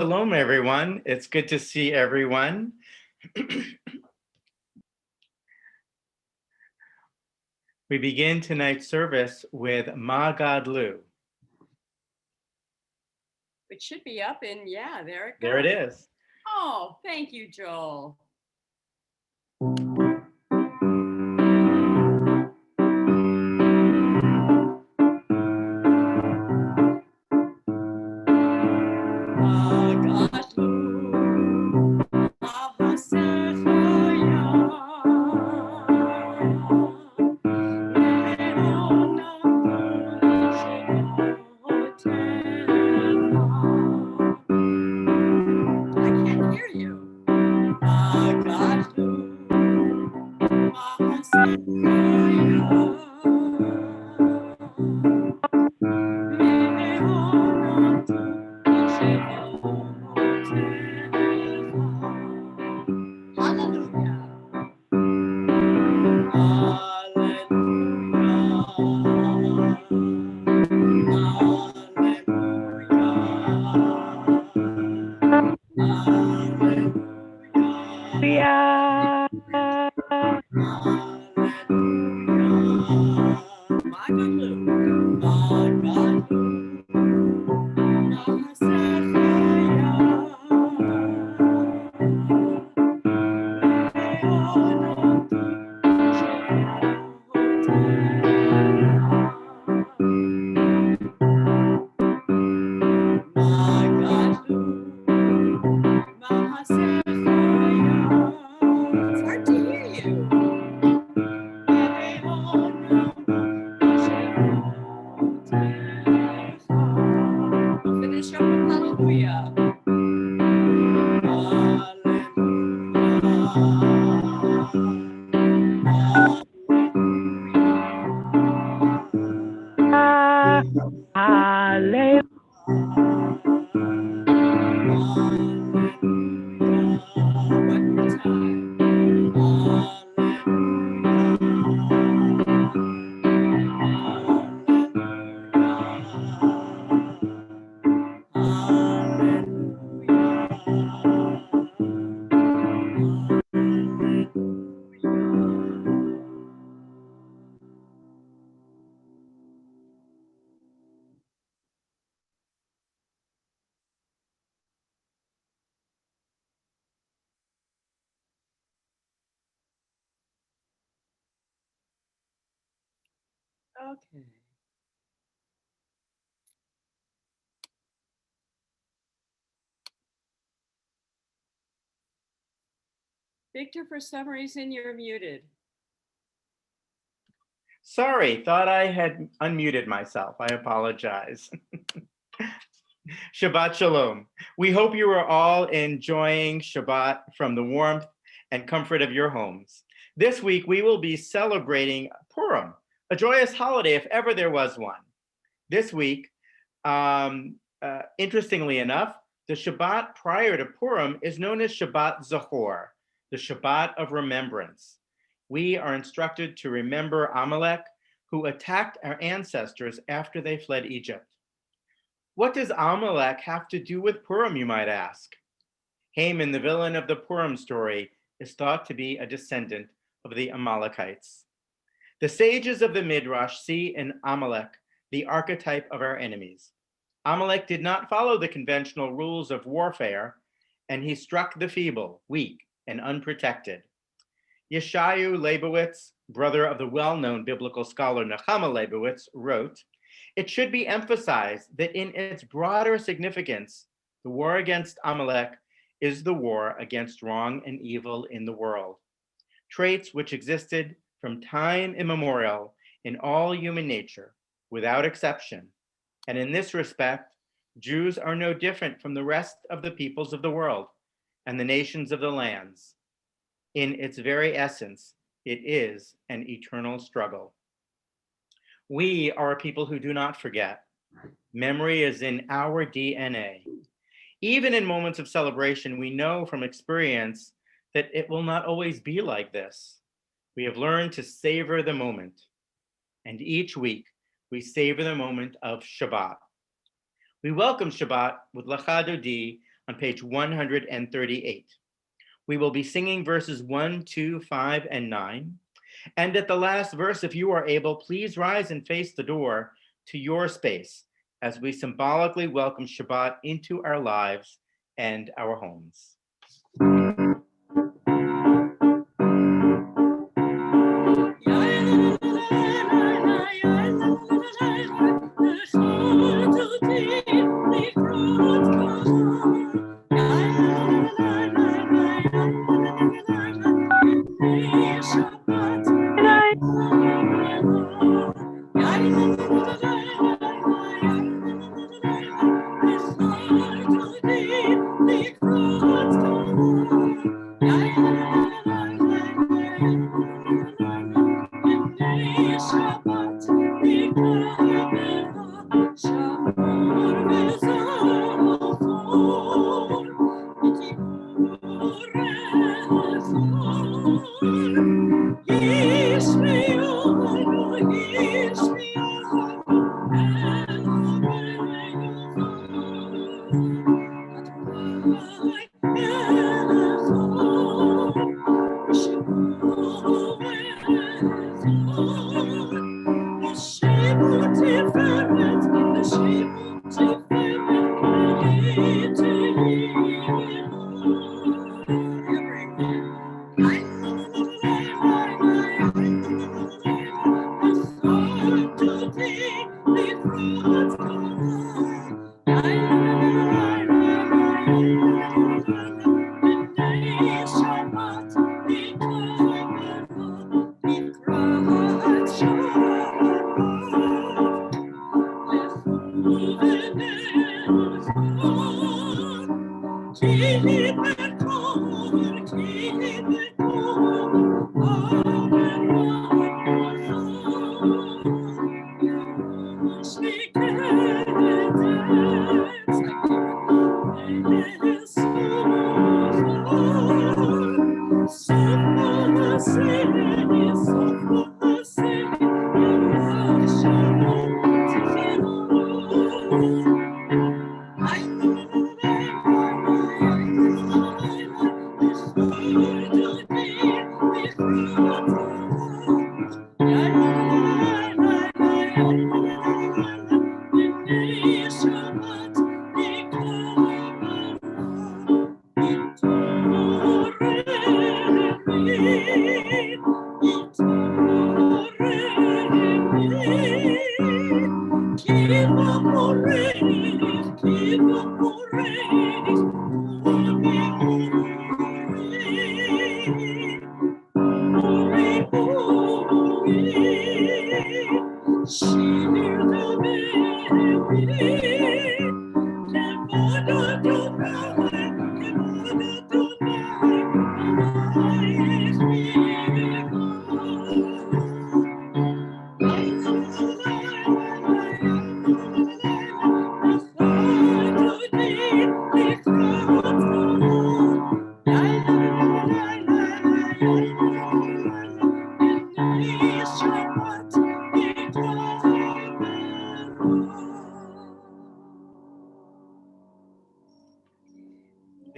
Shalom, everyone. It's good to see everyone. We begin tonight's service with Ma Gadlu. It should be up and yeah, there it goes. There it is. Oh, thank you, Joel. Okay. Victor, for some reason, you're muted. Sorry, thought I had unmuted myself. I apologize. Shabbat Shalom. We hope you are all enjoying Shabbat from the warmth and comfort of your homes. This week, we will be celebrating Purim, a joyous holiday if ever there was one. This week, interestingly enough, the Shabbat prior to Purim is known as Shabbat Zachor, the Shabbat of remembrance. We are instructed to remember Amalek, who attacked our ancestors after they fled Egypt. What does Amalek have to do with Purim, you might ask? Haman, the villain of the Purim story, is thought to be a descendant of the Amalekites. The sages of the Midrash see in Amalek the archetype of our enemies. Amalek did not follow the conventional rules of warfare, and he struck the feeble, weak, and unprotected. Yeshayahu Leibowitz, brother of the well-known biblical scholar Nechama Leibowitz, wrote, "It should be emphasized that in its broader significance, the war against Amalek is the war against wrong and evil in the world, traits which existed from time immemorial in all human nature, without exception. And in this respect, Jews are no different from the rest of the peoples of the world and the nations of the lands. In its very essence, it is an eternal struggle." We are a people who do not forget. Memory is in our DNA. Even in moments of celebration, we know from experience that it will not always be like this. We have learned to savor the moment. And each week, we savor the moment of Shabbat. We welcome Shabbat with Lecha Dodi on page 138. We will be singing verses 1, 2, 5, and 9. And at the last verse, if you are able, please rise and face the door to your space as we symbolically welcome Shabbat into our lives and our homes.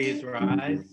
Please rise.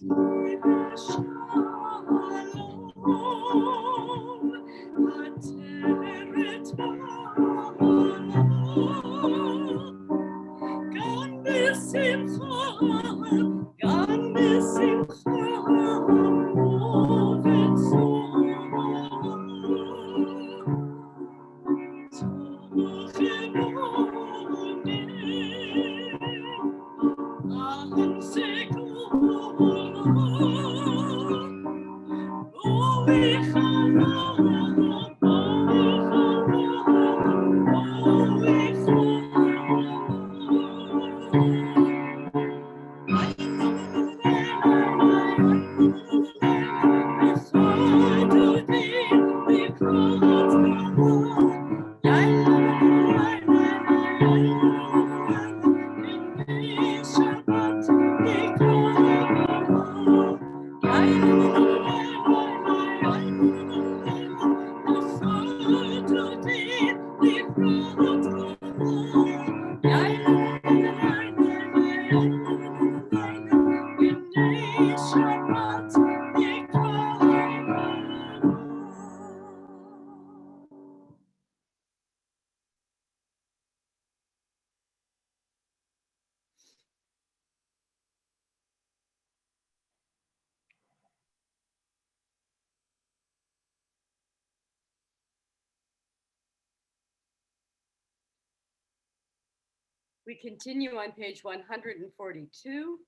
We continue on page 142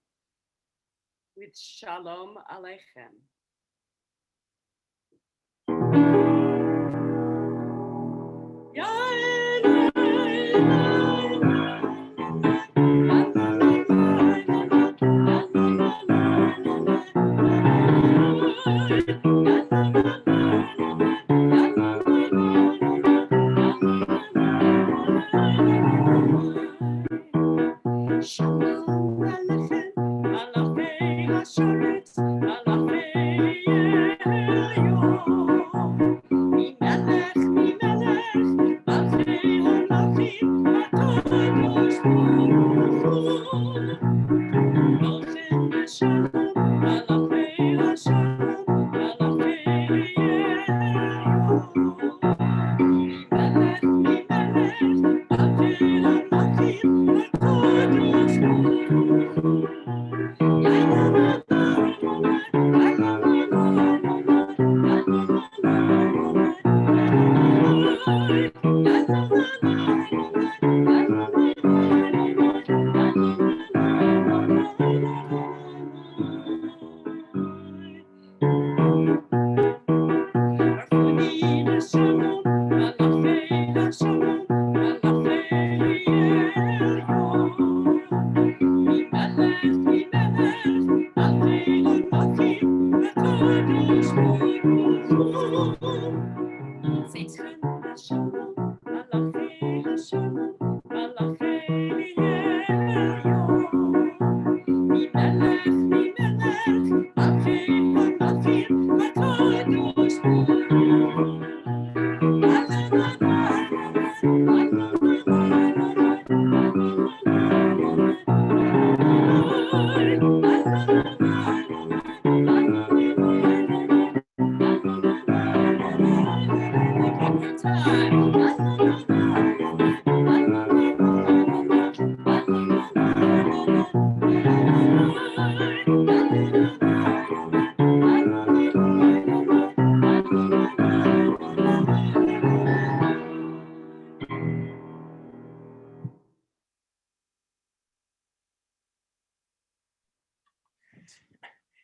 with Shalom Aleichem. Shalom Aleichem, Alafei Hasharetz, Alafei Elyon. Mimelech, Mimelech, Alfei Hamachim, HaKadosh Baruch Hu. Lochem Shalom, Alafei Hashalom, Alafei Elyon. Mimelech, Mimelech, Alfei Hamachim, HaKadosh Baruch Hu.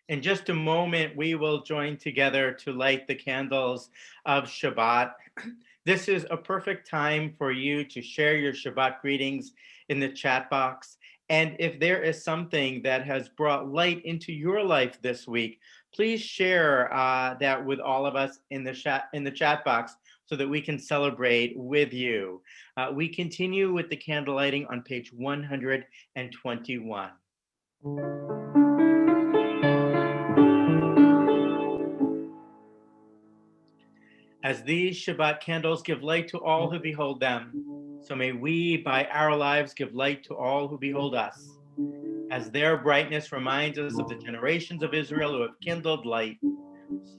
In just a moment, we will join together to light the candles of Shabbat. This is a perfect time for you to share your Shabbat greetings in the chat box. And if there is something that has brought light into your life this week, please share that with all of us in the chat box so that we can celebrate with you. We continue with the candle lighting on page 121. As these Shabbat candles give light to all who behold them, so may we, by our lives, give light to all who behold us. As their brightness reminds us of the generations of Israel who have kindled light,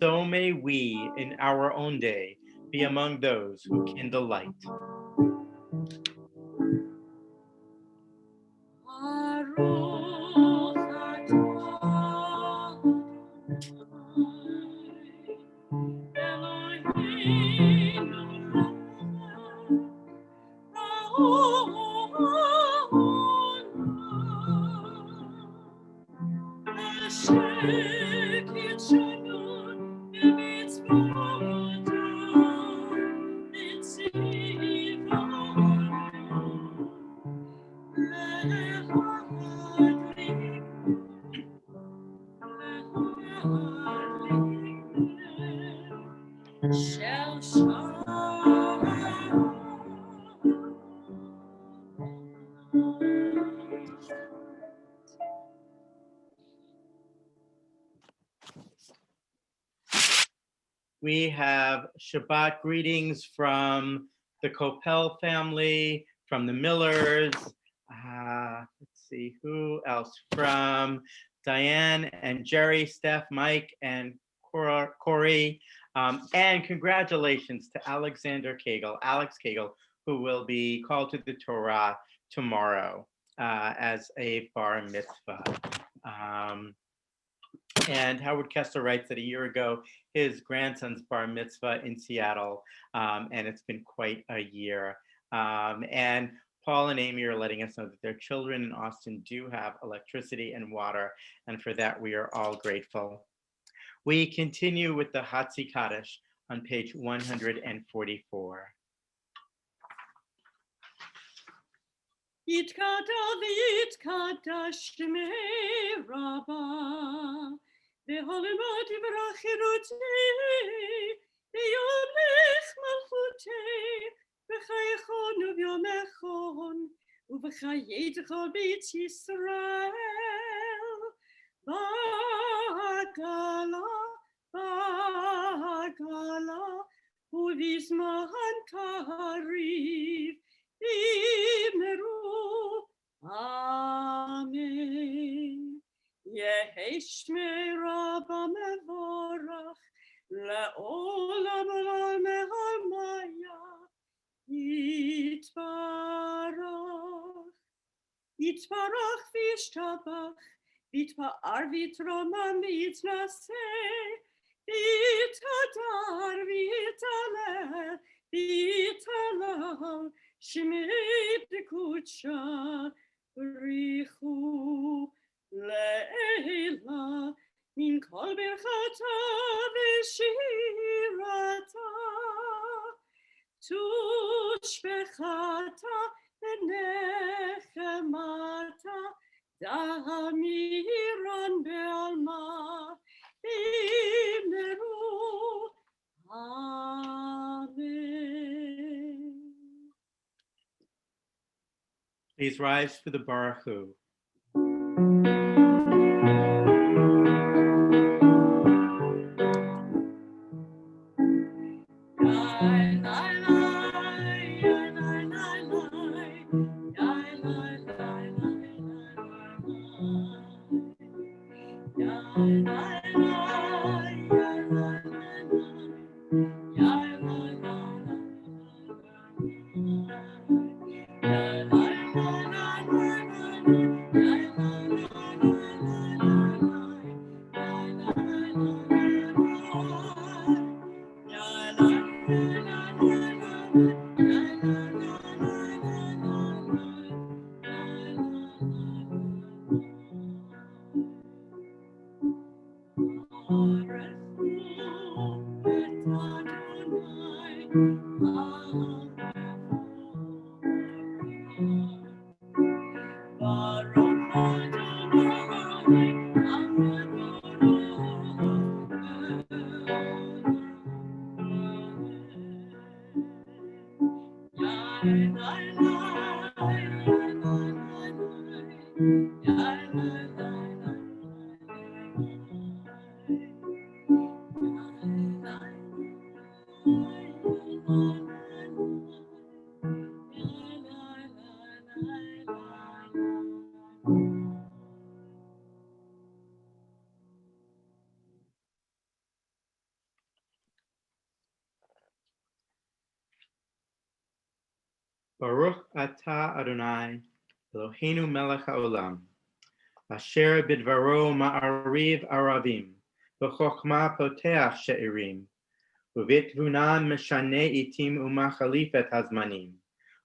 so may we, in our own day, be among those who kindle light. We have Shabbat greetings from the Coppell family, from the Millers. Let's see, who else? From Diane and Jerry, Steph, Mike, and Corey. And congratulations to Alex Kegel, who will be called to the Torah tomorrow as a bar mitzvah. And Howard Kessler writes that a year ago, his grandson's bar mitzvah in Seattle, and it's been quite a year. And Paul and Amy are letting us know that their children in Austin do have electricity and water, and for that we are all grateful. We continue with the Hatzi Kaddish on page 144. Yitkada v'yitkada shmei Rabbah, v'holimot v'rachirutei, v'yomech malchutei, v'chayechon u'vyomechon, u'v'chayetcha b'yitz Yisrael, ba'agala, ba'agala, u'vizman kariv, Imeru, Amen. Yehi Shmei Rabba Mevorach, Le'olam olam me'almaya, Yitbarach. Yitbarach v'yishtabach, v'yitpa'ar v'yitromam v'yitnaseh, v'yitadar v'yitaleh, v'yitalal, Shemei b'kudsha, b'richu le'ela, min kol birchata v'shirata, tushbechata v'nechemata, damiran be'alma, imeru, Amen. Please rise for the Baruch Hu. Baruch atah Adonai, Eloheinu melech haolam, asher bidvaro ma'ariv aravim, v'chokhmah poteach she'irim, u'vitvunan meshane itim u'machalif et hazmanim,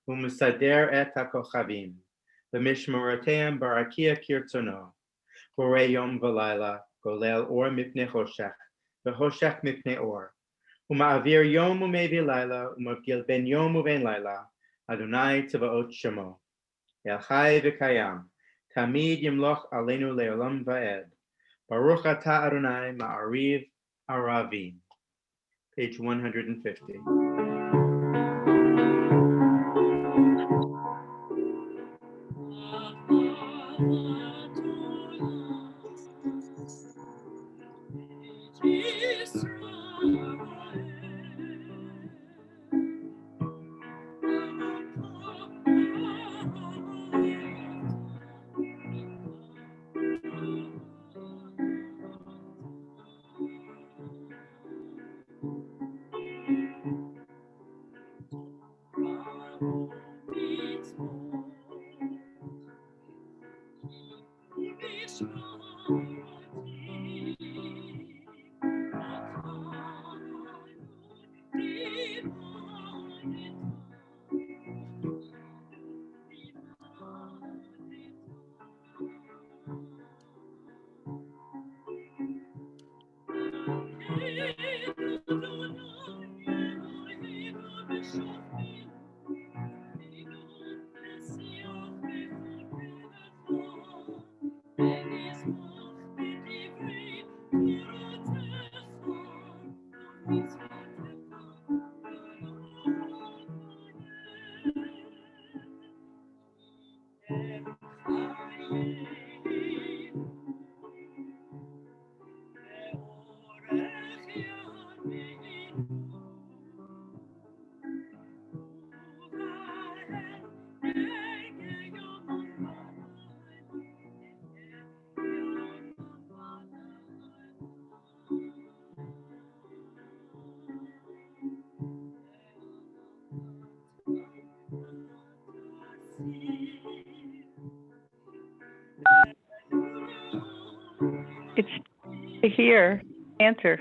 u'musader et hakochavim, v'mishmorateim barakia kirtzono, borei yom v'layla, golel or mipnei choshech, v'choshech mipnei or, u'ma'avir yom u'mevi layla, u'mavgil ben yom u'ben layla, Adonai Tzevaot Shemo, El Chai V'Kayam, Tamid Yimloch Aleinu Le'olam Va'ed, Baruch Atah Adonai Ma'ariv Aravim. Page 150. It's to hear, answer.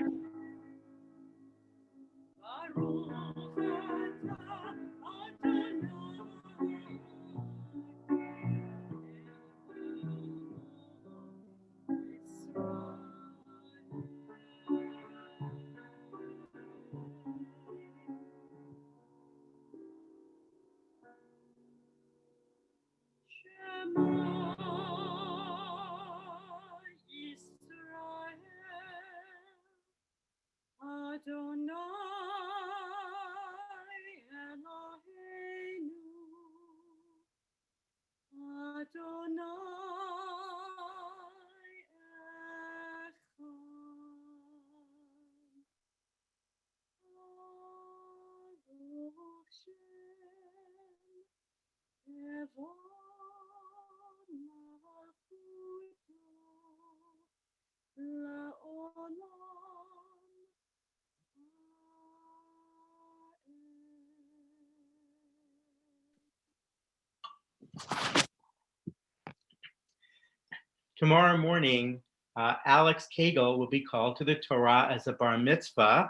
Tomorrow morning, Alex Cagle will be called to the Torah as a bar mitzvah,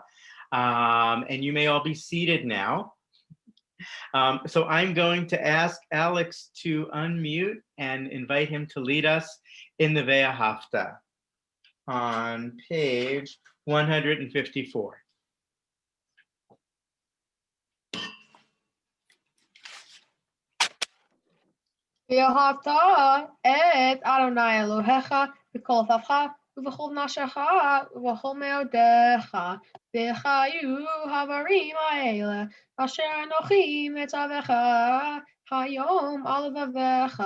and you may all be seated now. So I'm going to ask Alex to unmute and invite him to lead us in the Ve'ahavta on page 154. ואהבת את אדוני אלוהיך בכל לבבך ובכל נפשך ובכל מאודיך, וחיו הדברים האלה אשר אנוכי מצווך היום על לבביך,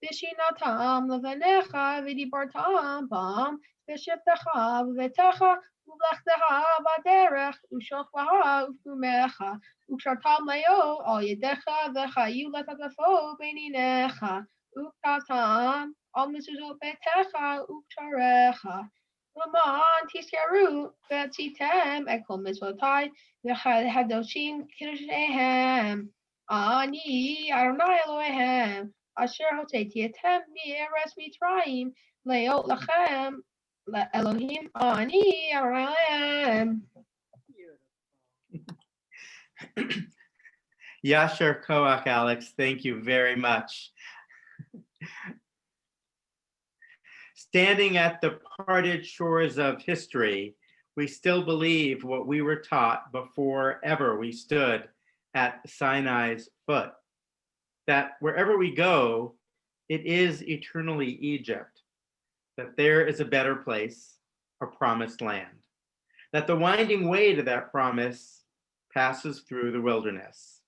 ושיננתם לבניך ודיברתם בם בשבתך ובביתך ובלכתך בדרך ושוכבך ופומך, וקשרתם לאו על ידיך וחיו לטפו בין עיניך, וכתבתם על מזוזות ביתך וקשריך, למען תזכרו ועשיתם את כל מצוותי והקדושים קדושיהם. אני אדוני אלוהיהם אשר הוצאתי אתכם מארץ מצרים להיות לכם לאלוהים. אני אדוני אלוהיהם. Yasher Koach, Alex, thank you very much. Standing at the parted shores of history, we still believe what we were taught before ever we stood at Sinai's foot, that wherever we go, it is eternally Egypt, that there is a better place, a promised land, that the winding way to that promise passes through the wilderness,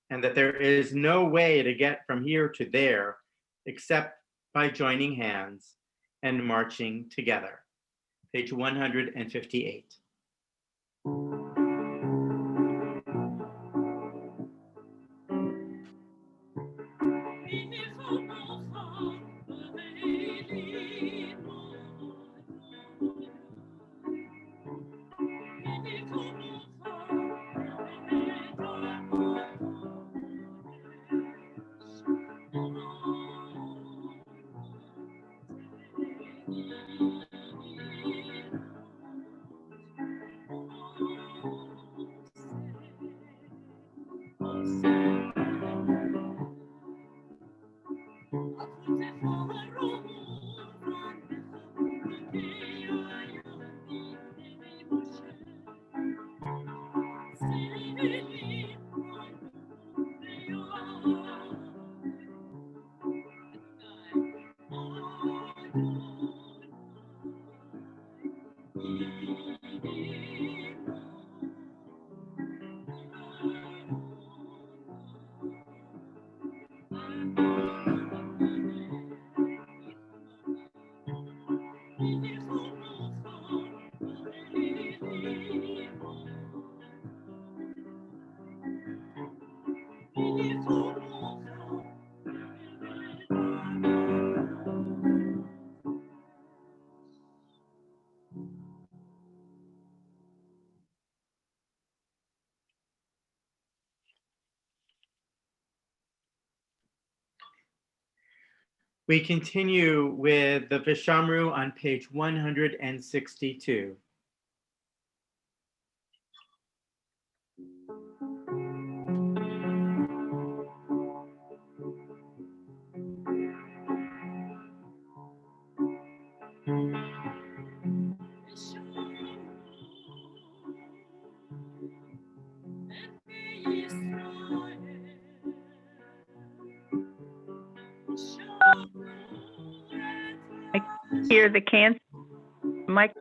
and that there is no way to get from here to there except by joining hands and marching together. Page 158. We continue with the Vishamru on page 162. Hear the can. Mike.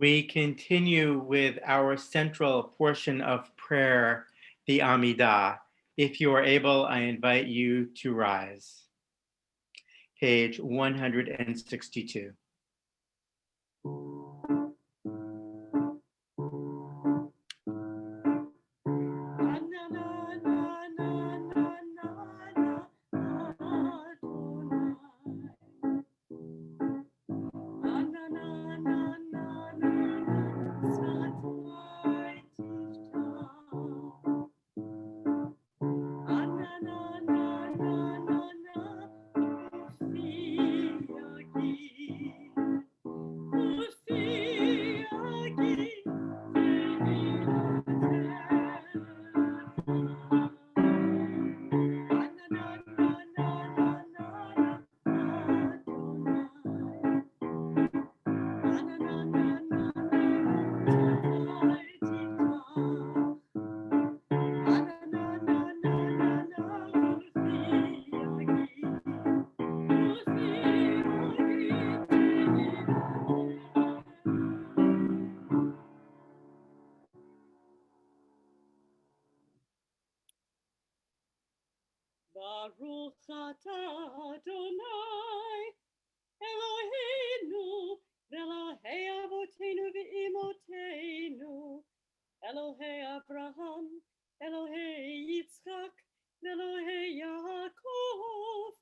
We continue with our central portion of prayer, the Amidah. If you are able, I invite you to rise. Page 162. Baruch atah Adonai, Eloheinu, Elohei Avotenu ve'imotenu, Elohei Abraham, Elohei Yitzchak, Elohei Yaakov,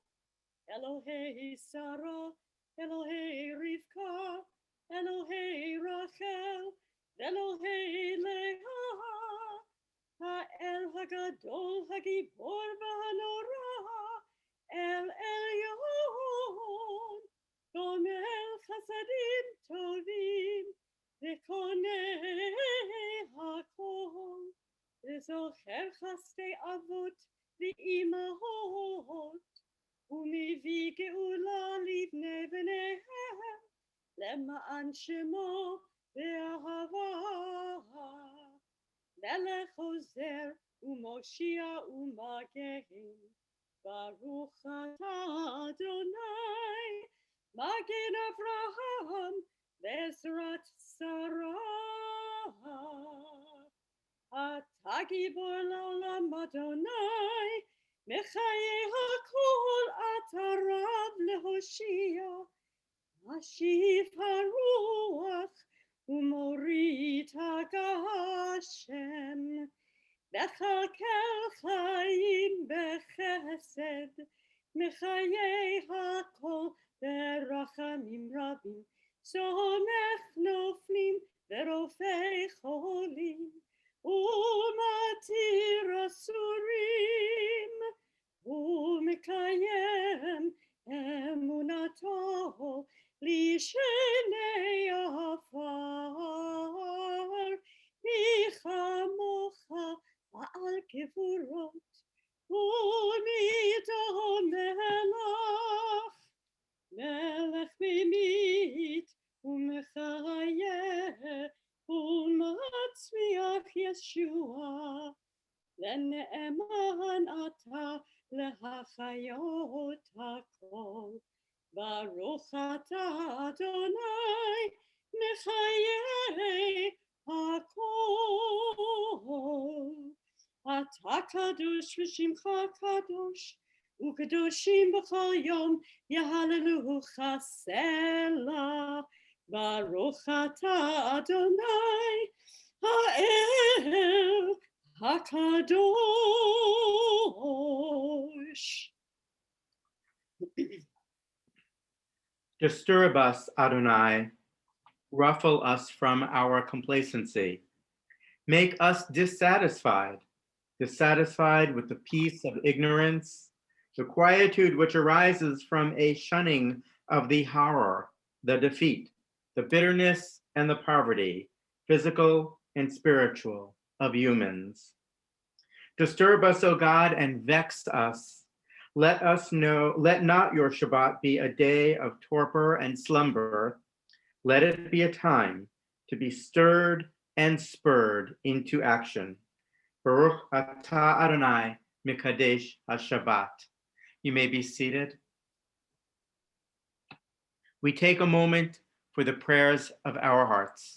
Elohei Sarah, Elohei Rivka, Elohei Rachel, Elohei Leah, Ha'el Hagadol Hagibor V'Hanora, El Elyon, Gomel Chasadim Tovim, V'Konei HaKol, V'Zocher Chastei Avot V'Imahot, U'Mivi Geula Livnei B'neihem, Lema'an Shemo באהבה, מלך עוזר ומושיע ומגן, ברוך אתה אדוני, מגן אברהם בעזרת שרה. אתה גיבור לעולם אדוני, מחיי הכל אתה רב להושיע, משיב הרוח ומוריד הגשם, לכלכל חיים בחסד, מחיי הכל ברחמים רבים, סומך נופלים ורופא חולים, ומתיר אסורים, ומקיים אמונתו לשני עפר. מי כמוך בעל גבורות, ומי דומה לך, מלך ממית ומחיה ומצמיח ישועה, לנאמן אתה להחיות הכל. ברוך אתה אדוני מחיי הכל. אתה קדוש ושמך קדוש, וקדושים בכל יום יהללוך סלה. ברוך אתה אדוני האל הקדוש. Disturb us, Adonai, ruffle us from our complacency. Make us dissatisfied with the peace of ignorance, the quietude which arises from a shunning of the horror, the defeat, the bitterness, and the poverty, physical and spiritual, of humans. Disturb us, O God, and vex us. Let not your Shabbat be a day of torpor and slumber. Let it be a time to be stirred and spurred into action. Baruch atah Adonai mikadesh ha-Shabbat. You may be seated. We take a moment for the prayers of our hearts.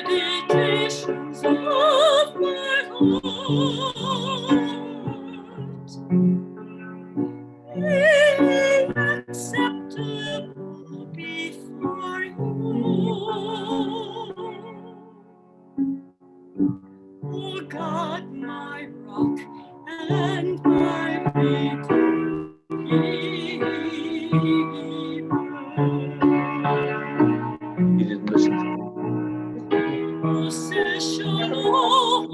Meditations of my acceptable before you. O God, my rock and my redeemer. He didn't listen. Say shalom,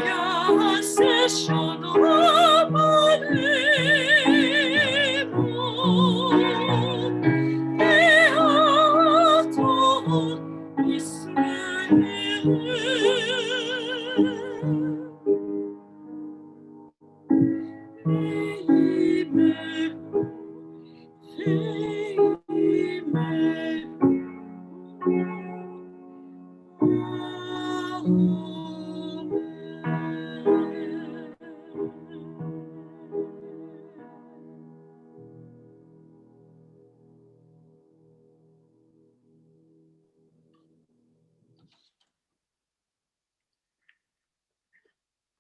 Yaseh shalom aleinu, ve'aton Yisrael.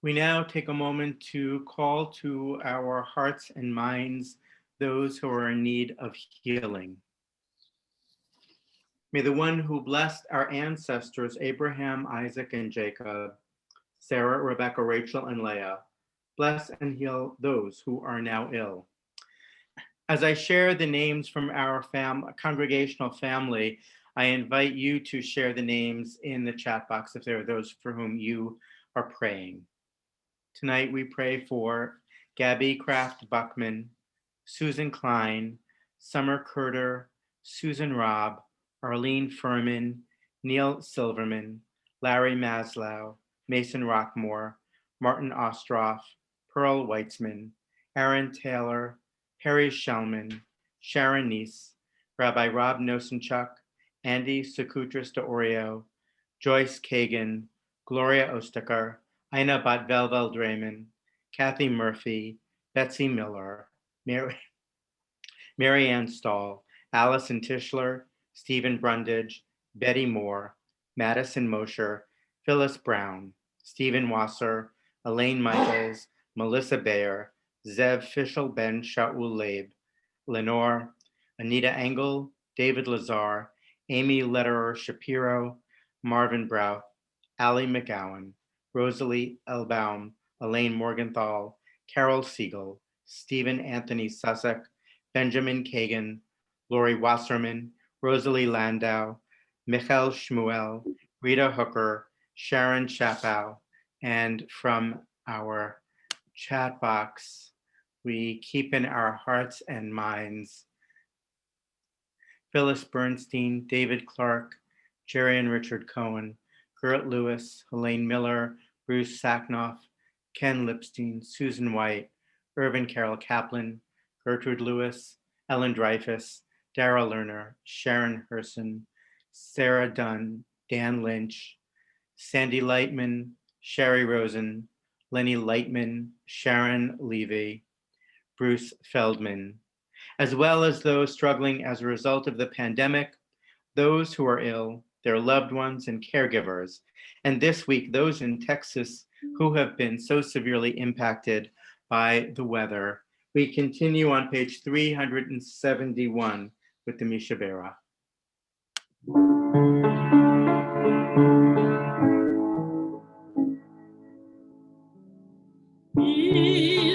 We now take a moment to call to our hearts and minds those who are in need of healing. May the one who blessed our ancestors, Abraham, Isaac, and Jacob, Sarah, Rebecca, Rachel, and Leah, bless and heal those who are now ill. As I share the names from our congregational family, I invite you to share the names in the chat box if there are those for whom you are praying. Tonight we pray for Gabby Kraft Buckman, Susan Klein, Summer Curter, Susan Robb, Arlene Furman, Neil Silverman, Larry Maslow, Mason Rockmore, Martin Ostroff, Pearl Weitzman, Aaron Taylor, Perry Shellman, Sharon Neese, Rabbi Rob Nosenchuk, Andy Sekutris de Oreo, Joyce Kagan, Gloria Ostaker, Ina Bat-Velvel Draymond, Kathy Murphy, Betsy Miller, Mary Ann Stahl, Allison Tischler, Stephen Brundage, Betty Moore, Madison Mosher, Phyllis Brown, Stephen Wasser, Elaine Michaels, Melissa Bayer, Zev Fischel Ben Shaul Leib, Lenore, Anita Engel, David Lazar, Amy Lederer Shapiro, Marvin Brouth, Allie McGowan, Rosalie Elbaum, Elaine Morgenthal, Carol Siegel, Stephen Anthony Sussex, Benjamin Kagan, Lori Wasserman, Rosalie Landau, Michael Shmuel, Rita Hooker, Sharon Chappell, and from our chat box, we keep in our hearts and minds Phyllis Bernstein, David Clark, Jerry and Richard Cohen, Gert Lewis, Helene Miller, Bruce Sacknoff, Ken Lipstein, Susan White, Irvin Carroll Kaplan, Gertrude Lewis, Ellen Dreyfus, Darrell Lerner, Sharon Herson, Sarah Dunn, Dan Lynch, Sandy Lightman, Sherry Rosen, Lenny Lightman, Sharon Levy, Bruce Feldman, as well as those struggling as a result of the pandemic, those who are ill, their loved ones and caregivers, and this week, those in Texas who have been so severely impacted by the weather. We continue on page 371 with the Mishabera.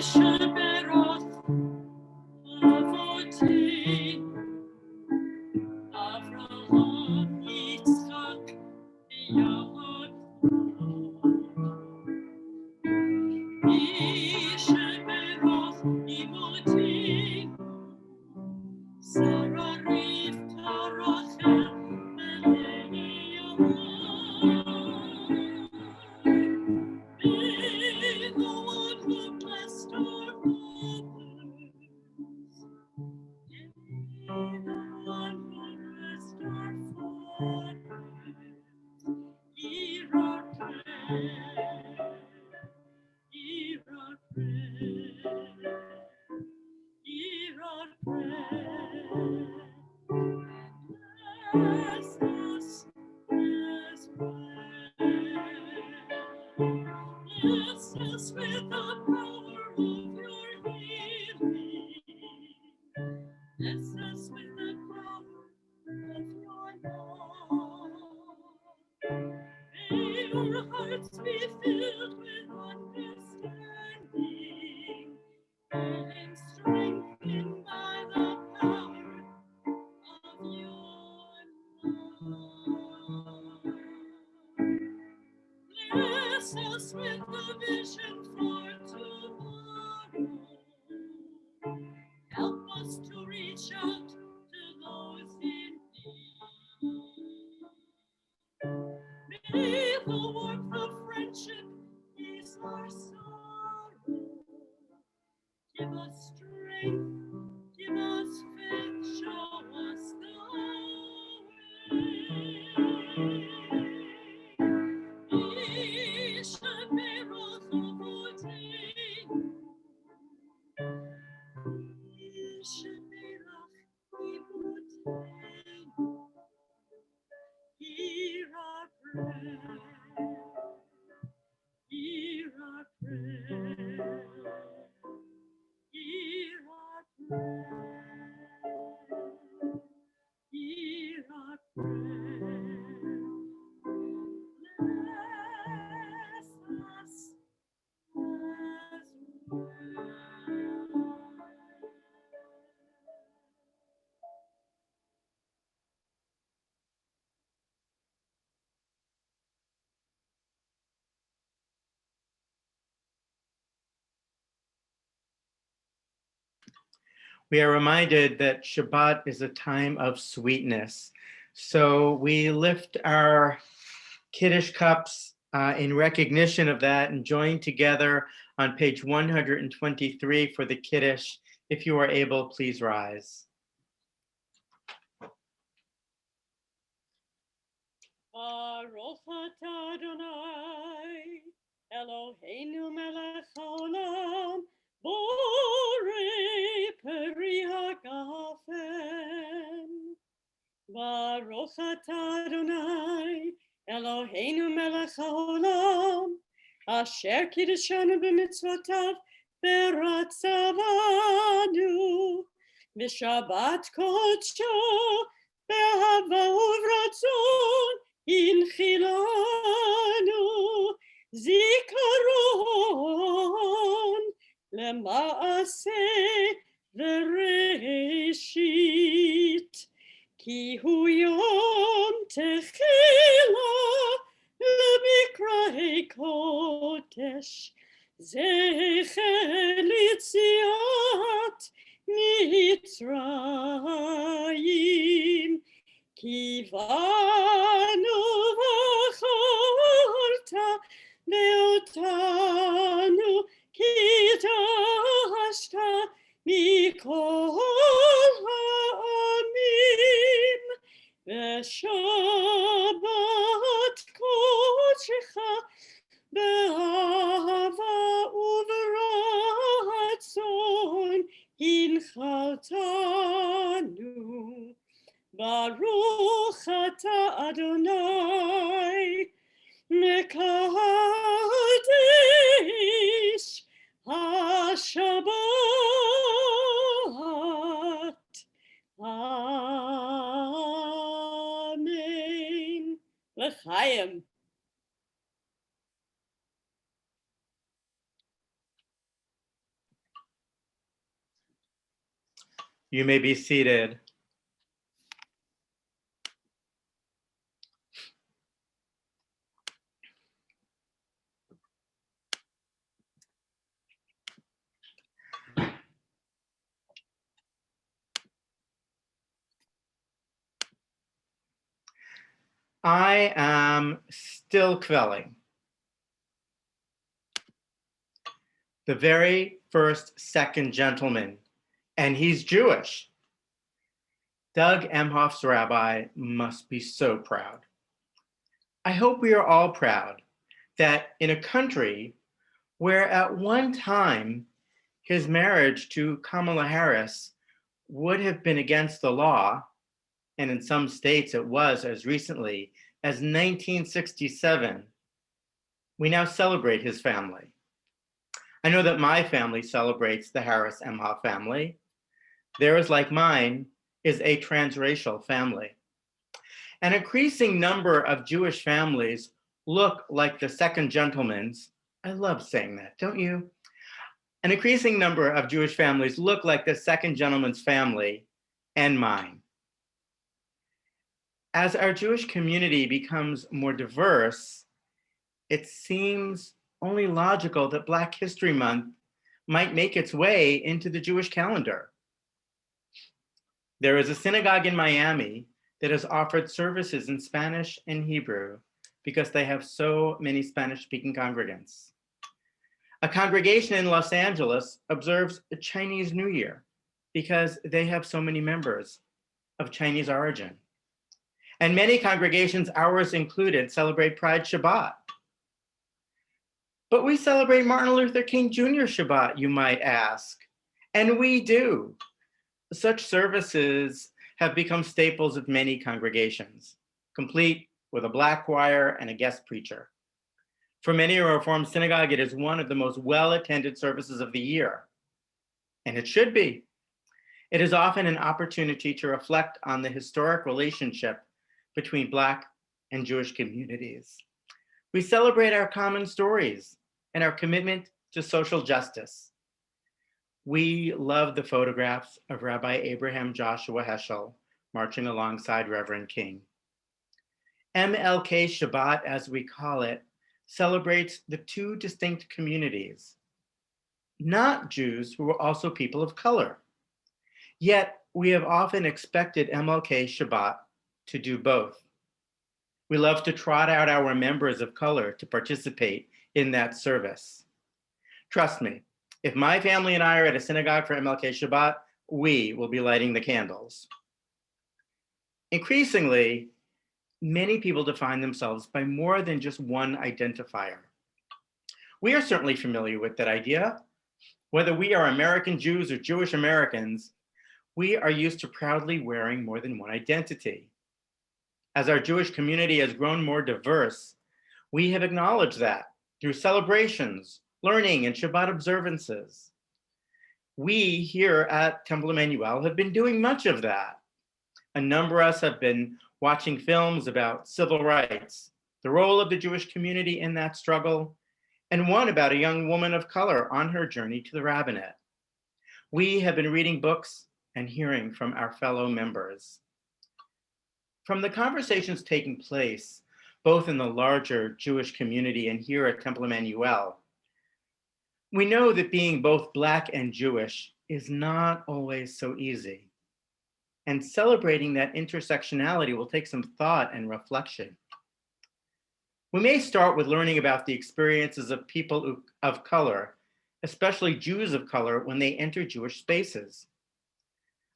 Mishaberoth Avoti, Avraham, Yitzchak, Yaakov. Mishaberoth Imoti, Sarah, Rivka, Rachel, and Leah. May the one who blessed our fathers, may the one who blessed our fathers, hear our prayer, hear our prayer, hear our prayer. Bless us, bless, bless. us with the power of your healing. Bless us with the power of your love. May our hearts be filled with understanding and strengthened by the power of your love. Bless us with the vision for tomorrow. Help us to reach out to those in need. May the warmth of friendship ease our sorrow. Give us strength, give us faith, show us the way. Ishaberoth Ovoteinu. Ishaberoth Ovoteinu. Hear our prayer. Hear our prayer. Hear our prayer. Hear our prayer. Bless us as well. We are reminded that Shabbat is a time of sweetness. So we lift our Kiddush cups in recognition of that and join together on page 123 for the Kiddush. If you are able, please rise. Baruch atah Adonai, Eloheinu melech haolam, borei peri hagafen. Baruch atah Adonai, Eloheinu melech haolam, asher kiddeshanu b'mitzvotav v'ratzavanu, v'shabbat kodsho be'ahava uvratzon inchilanu, zikaron lema'aseh v'reshit. Ki hu yom techila lemikrahei kodesh, zecher litziat Mitzrayim. Ki vanu v'cholta ve'otanu kitashta mikol ha'amim. V'shabbat kodshecha be'ahava uv'ratzon hinchaltanu. Baruch atah Adonai, mekadesh ha-Shabbat. Amen. L'chaim. You may be seated. I am still quelling. The very first second gentleman, and he's Jewish. Doug Emhoff's rabbi must be so proud. I hope we are all proud that in a country where at one time his marriage to Kamala Harris would have been against the law, and in some states it was as recently as 1967, we now celebrate his family. I know that my family celebrates the Harris Emha family. Theirs, like mine, is a transracial family. An increasing number of Jewish families look like the second gentleman's. I love saying that, don't you? An increasing number of Jewish families look like the second gentleman's family and mine. As our Jewish community becomes more diverse, it seems only logical that Black History Month might make its way into the Jewish calendar. There is a synagogue in Miami that has offered services in Spanish and Hebrew because they have so many Spanish-speaking congregants. A congregation in Los Angeles observes a Chinese New Year because they have so many members of Chinese origin. And many congregations, ours included, celebrate Pride Shabbat. But we celebrate Martin Luther King Jr. Shabbat, you might ask. And we do. Such services have become staples of many congregations, complete with a Black choir and a guest preacher. For many a Reformed synagogue, it is one of the most well-attended services of the year, and it should be. It is often an opportunity to reflect on the historic relationship between Black and Jewish communities. We celebrate our common stories and our commitment to social justice. We love the photographs of Rabbi Abraham Joshua Heschel marching alongside Reverend King. MLK Shabbat, as we call it, celebrates the two distinct communities, not Jews who were also people of color. Yet we have often expected MLK Shabbat to do both. We love to trot out our members of color to participate in that service. Trust me, if my family and I are at a synagogue for MLK Shabbat, we will be lighting the candles. Increasingly, many people define themselves by more than just one identifier. We are certainly familiar with that idea. Whether we are American Jews or Jewish Americans, we are used to proudly wearing more than one identity. As our Jewish community has grown more diverse, we have acknowledged that through celebrations, learning, and Shabbat observances. We here at Temple Emanu-El have been doing much of that. A number of us have been watching films about civil rights, the role of the Jewish community in that struggle, and one about a young woman of color on her journey to the rabbinate. We have been reading books and hearing from our fellow members. From the conversations taking place, both in the larger Jewish community and here at Temple Emanu-El, we know that being both Black and Jewish is not always so easy. And celebrating that intersectionality will take some thought and reflection. We may start with learning about the experiences of people of color, especially Jews of color, when they enter Jewish spaces.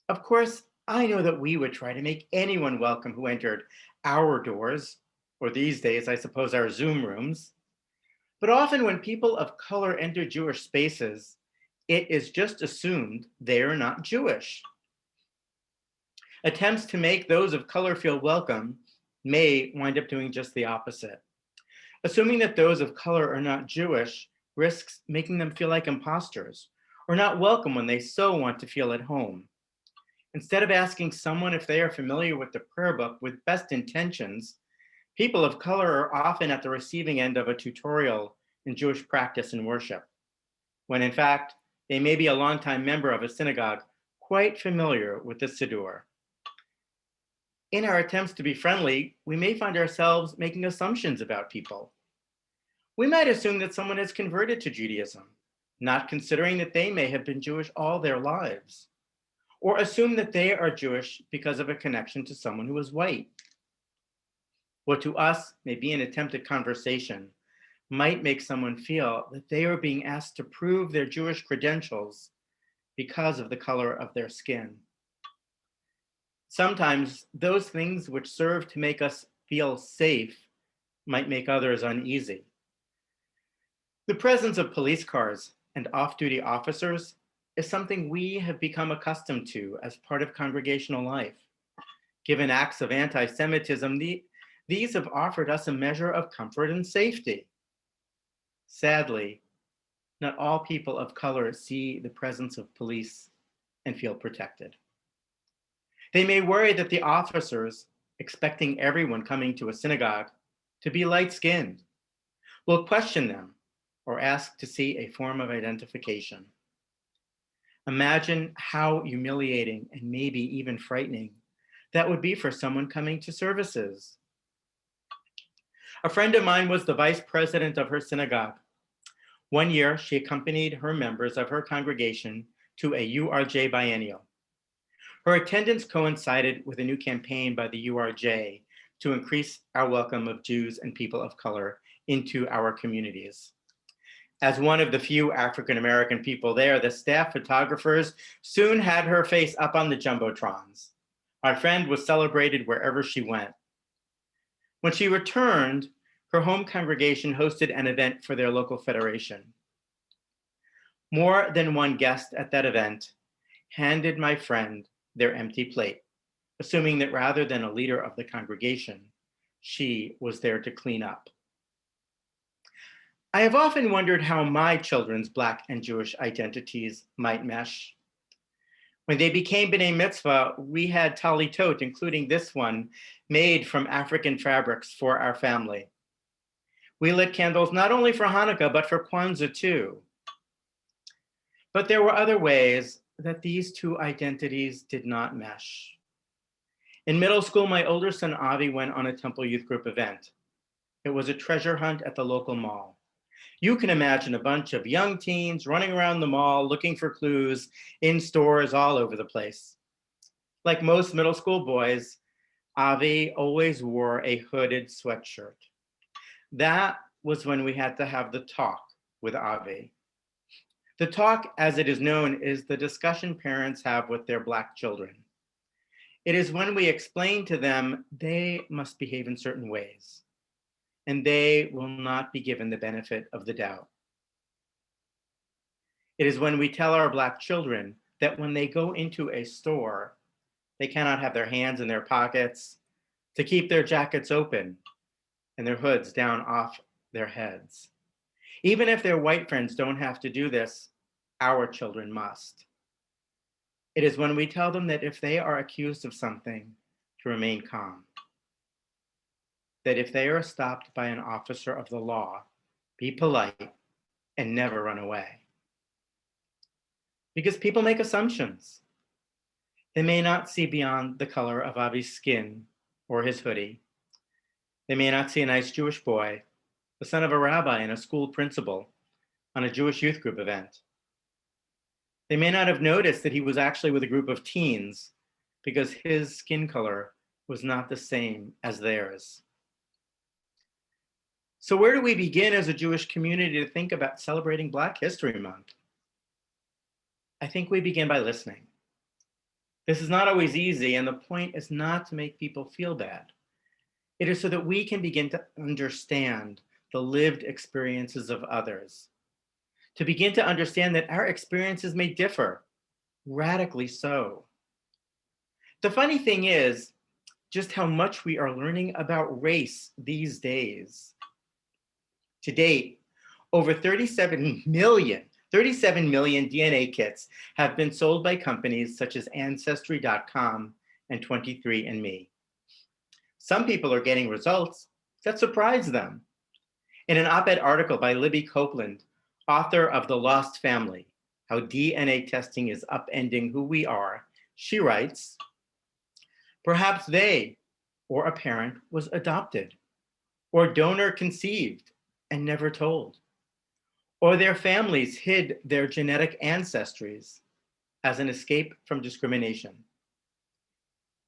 Of course, I know that we would try to make anyone welcome who entered our doors, or these days, I suppose, our Zoom rooms. But often when people of color enter Jewish spaces, it is just assumed they're not Jewish. Attempts to make those of color feel welcome may wind up doing just the opposite. Assuming that those of color are not Jewish risks making them feel like imposters or not welcome when they so want to feel at home. Instead of asking someone if they are familiar with the prayer book with best intentions, people of color are often at the receiving end of a tutorial in Jewish practice and worship, when in fact, they may be a longtime member of a synagogue quite familiar with the Siddur. In our attempts to be friendly, we may find ourselves making assumptions about people. We might assume that someone has converted to Judaism, not considering that they may have been Jewish all their lives, or assume that they are Jewish because of a connection to someone who is white. What to us may be an attempt at conversation might make someone feel that they are being asked to prove their Jewish credentials because of the color of their skin. Sometimes those things which serve to make us feel safe might make others uneasy. The presence of police cars and off-duty officers is something we have become accustomed to as part of congregational life. Given acts of anti-Semitism, these have offered us a measure of comfort and safety. Sadly, Not all people of color see the presence of police and feel protected. They may worry that the officers, expecting everyone coming to a synagogue to be light-skinned, will question them or ask to see a form of identification. Imagine how humiliating and maybe even frightening that would be for someone coming to services. A friend of mine was the vice president of her synagogue. One year, she accompanied her members of her congregation to a URJ biennial. Her attendance coincided with a new campaign by the URJ to increase our welcome of Jews and people of color into our communities. As one of the few African-American people there, the staff photographers soon had her face up on the jumbotrons. Our friend was celebrated wherever she went. When she returned, her home congregation hosted an event for their local federation. More than one guest at that event handed my friend their empty plate, assuming that rather than a leader of the congregation, she was there to clean up. I have often wondered how my children's Black and Jewish identities might mesh. When they became B'nai Mitzvah, we had talitot, including this one, made from African fabrics for our family. We lit candles not only for Hanukkah, but for Kwanzaa too. But there were other ways that these two identities did not mesh. In middle school, my older son Avi went on a Temple Youth Group event. It was a treasure hunt at the local mall. You can imagine a bunch of young teens running around the mall looking for clues in stores all over the place. Like most middle school boys, Avi always wore a hooded sweatshirt. That was when we had to have the talk with Avi. The talk, as it is known, is the discussion parents have with their Black children. It is when we explain to them they must behave in certain ways, and they will not be given the benefit of the doubt. It is when we tell our Black children that when they go into a store, they cannot have their hands in their pockets, to keep their jackets open and their hoods down off their heads. Even if their white friends don't have to do this, our children must. It is when we tell them that if they are accused of something, to remain calm. That if they are stopped by an officer of the law, be polite and never run away. Because people make assumptions. They may not see beyond the color of Avi's skin or his hoodie. They may not see a nice Jewish boy, the son of a rabbi and a school principal, on a Jewish youth group event. They may not have noticed that he was actually with a group of teens because his skin color was not the same as theirs. So where do we begin as a Jewish community to think about celebrating Black History Month? I think we begin by listening. This is not always easy, and the point is not to make people feel bad. It is so that we can begin to understand the lived experiences of others, to begin to understand that our experiences may differ, radically so. The funny thing is just how much we are learning about race these days. To date, over 37 million DNA kits have been sold by companies such as Ancestry.com and 23andMe. Some people are getting results that surprise them. In an op-ed article by Libby Copeland, author of The Lost Family, How DNA Testing is Upending Who We Are, she writes, perhaps they or a parent was adopted, or donor conceived and never told, or their families hid their genetic ancestries as an escape from discrimination.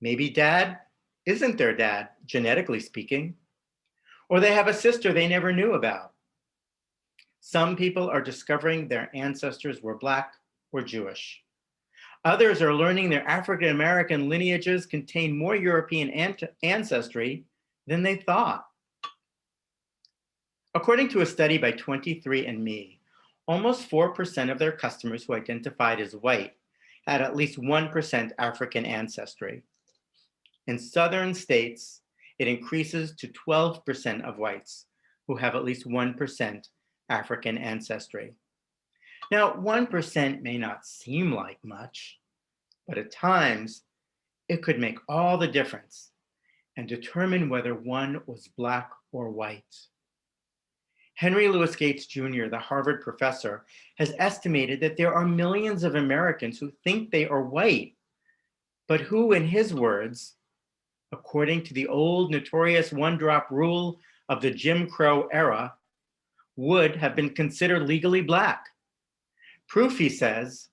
Maybe dad isn't their dad, genetically speaking, or they have a sister they never knew about. Some people are discovering their ancestors were Black or Jewish. Others are learning their African-American lineages contain more European ancestry than they thought. According to a study by 23andMe, almost 4% of their customers who identified as white had at least 1% African ancestry. In southern states, it increases to 12% of whites who have at least 1% African ancestry. Now, 1% may not seem like much, but at times it could make all the difference and determine whether one was Black or white. Henry Louis Gates Jr., the Harvard professor, has estimated that there are millions of Americans who think they are white, but who, in his words, according to the old notorious one-drop rule of the Jim Crow era, would have been considered legally Black. Proof, he says,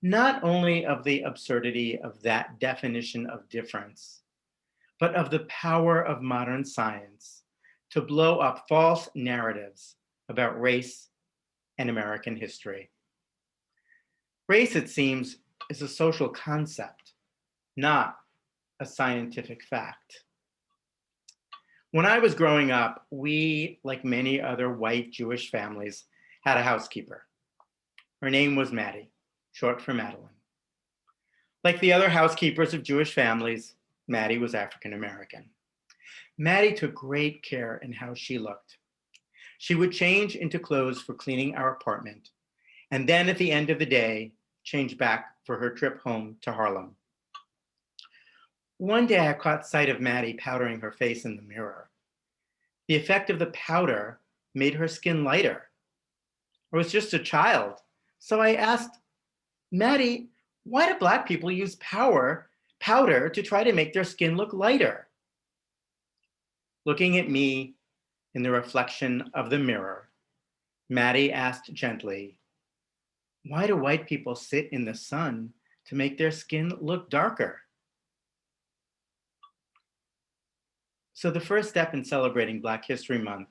not only of the absurdity of that definition of difference, but of the power of modern science to blow up false narratives about race and American history. Race, it seems, is a social concept, not a scientific fact. When I was growing up, we, like many other white Jewish families, had a housekeeper. Her name was Maddie, short for Madeline. Like the other housekeepers of Jewish families, Maddie was African American. Maddie took great care in how she looked. She would change into clothes for cleaning our apartment, and then at the end of the day, change back for her trip home to Harlem. One day I caught sight of Maddie powdering her face in the mirror. The effect of the powder made her skin lighter. I was just a child, so I asked, Maddie, why do Black people use powder to try to make their skin look lighter? Looking at me in the reflection of the mirror, Maddie asked gently, why do white people sit in the sun to make their skin look darker? So the first step in celebrating Black History Month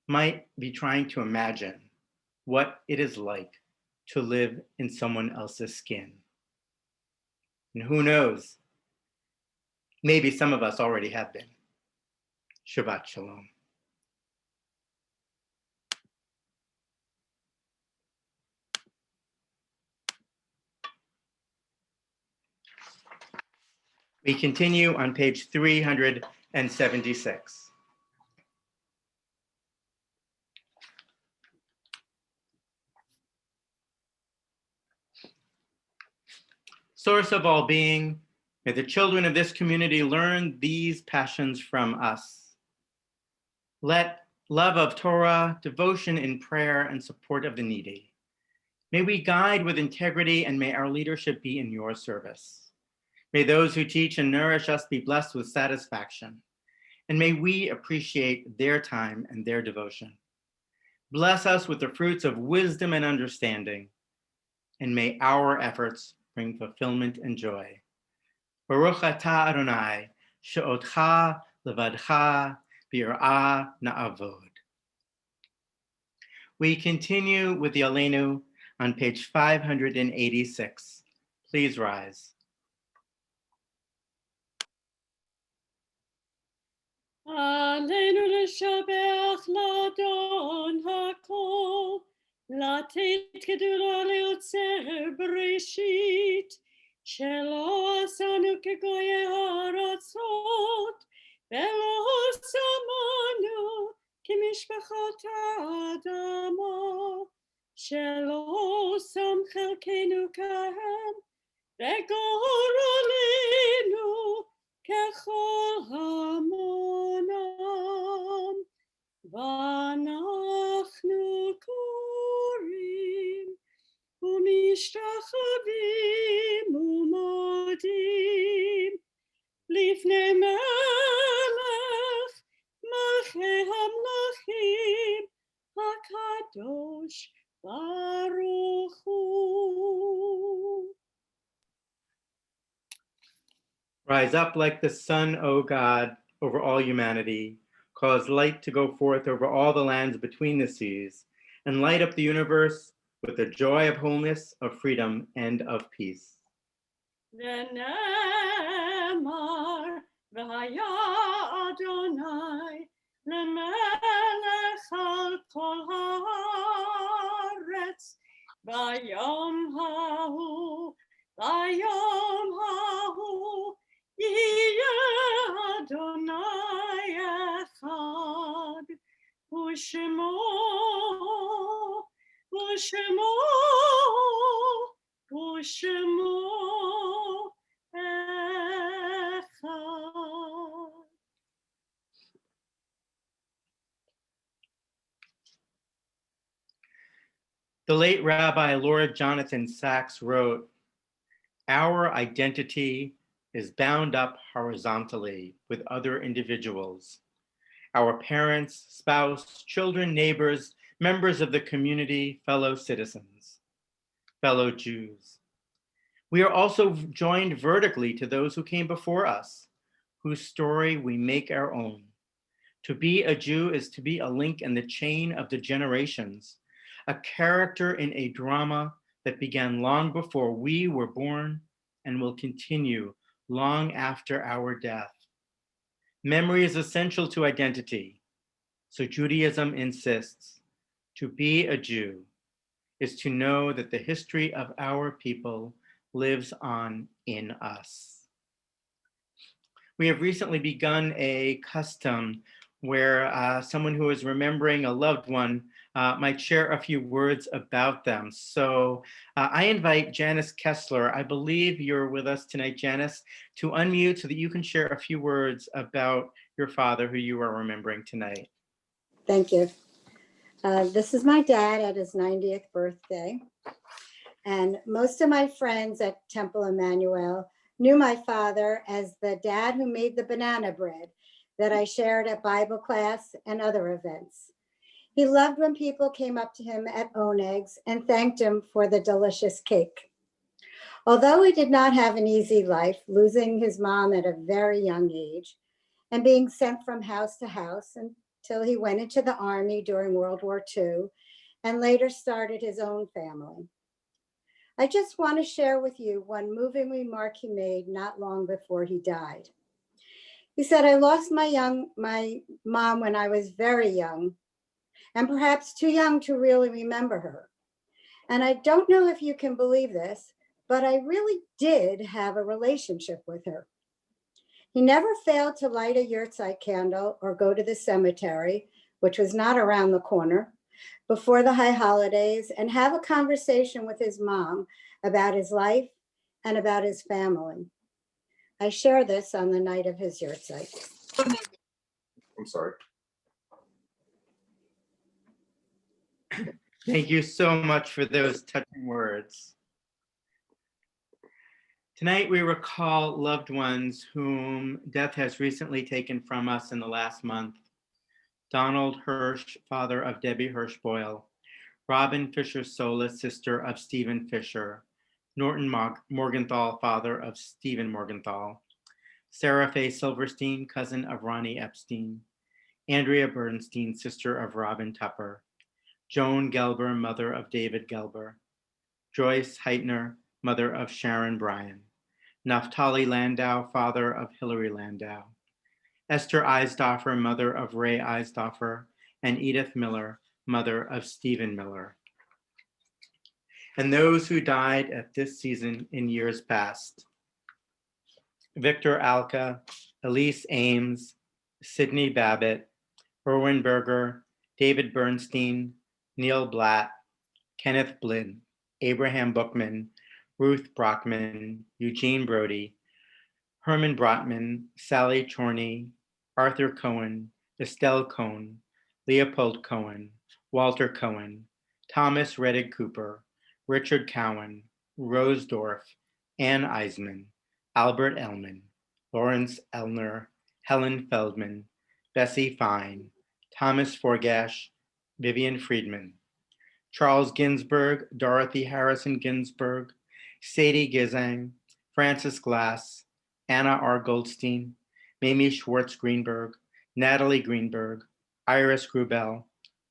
might be trying to imagine what it is like to live in someone else's skin. And who knows, maybe some of us already have been. Shabbat Shalom. We continue on page 376. Source of all being, may the children of this community learn these passions from us. Let love of Torah, devotion in prayer, and support of the needy. May we guide with integrity, and may our leadership be in your service. May those who teach and nourish us be blessed with satisfaction, and may we appreciate their time and their devotion. Bless us with the fruits of wisdom and understanding, and may our efforts bring fulfillment and joy. Baruch atah Adonai, she'otcha levadcha b'yirah na'avod. We continue with the Aleinu on page 586. Please rise. עלינו לשבח לאדון הכל, לתת גדולה ליוצר בראשית, שלא עשנו כגויי הארצות, ולא שמנו כמשפחות האדמה, שלא שם חלקנו כהם, וגורלנו ככל המונם, ואנחנו קוראים ומשתחווים ומודים לפני מלך מלכי המלכים הקדוש ברוך הוא. Rise up like the sun, O God, over all humanity. Cause light to go forth over all the lands between the seas, and light up the universe with the joy of wholeness, of freedom, and of peace. ונאמר, והיה אדוני למלך על כל הארץ, ביום ההוא, יהיה אדוני אחד, ושמו Ushemo, Ushemo Echad. The late Rabbi Lord Jonathan Sacks wrote, "Our identity is bound up horizontally with other individuals. Our parents, spouse, children, neighbors, members of the community, fellow citizens, fellow Jews. We are also joined vertically to those who came before us, whose story we make our own. To be a Jew is to be a link in the chain of the generations, a character in a drama that began long before we were born and will continue long after our death. Memory is essential to identity, so Judaism insists to be a Jew is to know that the history of our people lives on in us." We have recently begun a custom where someone who is remembering a loved one might share a few words about them. So I invite Janice Kessler, I believe you're with us tonight, Janice, to unmute so that you can share a few words about your father who you are remembering tonight. Thank you. This is my dad at his 90th birthday. And most of my friends at Temple Emanu-El knew my father as the dad who made the banana bread that I shared at Bible class and other events. He loved when people came up to him at Oneg's and thanked him for the delicious cake. Although he did not have an easy life, losing his mom at a very young age and being sent from house to house until he went into the army during World War II and later started his own family. I just want to share with you one moving remark he made not long before he died. He said, "I lost my mom when I was very young and perhaps too young to really remember her. And I don't know if you can believe this, but I really did have a relationship with her. He never failed to light a yurtzeit candle or go to the cemetery, which was not around the corner, before the high holidays and have a conversation with his mom about his life and about his family." I share this on the night of his yurtzeit. I'm sorry. Thank you so much for those touching words. Tonight, we recall loved ones whom death has recently taken from us in the last month. Donald Hirsch, father of Debbie Hirsch Boyle. Robin Fisher Solis, sister of Stephen Fisher. Norton Morgenthau, father of Stephen Morgenthau. Sarah Faye Silverstein, cousin of Ronnie Epstein. Andrea Bernstein, sister of Robin Tupper. Joan Gelber, mother of David Gelber. Joyce Heitner, mother of Sharon Bryan. Naftali Landau, father of Hilary Landau. Esther Eisdorfer, mother of Ray Eisdorfer, and Edith Miller, mother of Stephen Miller. And those who died at this season in years past: Victor Alka, Elise Ames, Sidney Babbitt, Erwin Berger, David Bernstein, Neil Blatt, Kenneth Blinn, Abraham Bookman, Ruth Brockman, Eugene Brody, Herman Brotman, Sally Chorney, Arthur Cohen, Estelle Cohn, Leopold Cohen, Walter Cohen, Thomas Reddig Cooper, Richard Cowan, Rose Dorff, Ann Eisman, Albert Ellman, Lawrence Elner, Helen Feldman, Bessie Fine, Thomas Forgash, Vivian Friedman, Charles Ginsberg, Dorothy Harrison Ginsberg, Sadie Gizang, Francis Glass, Anna R. Goldstein, Mamie Schwartz Greenberg, Natalie Greenberg, Iris Grubel,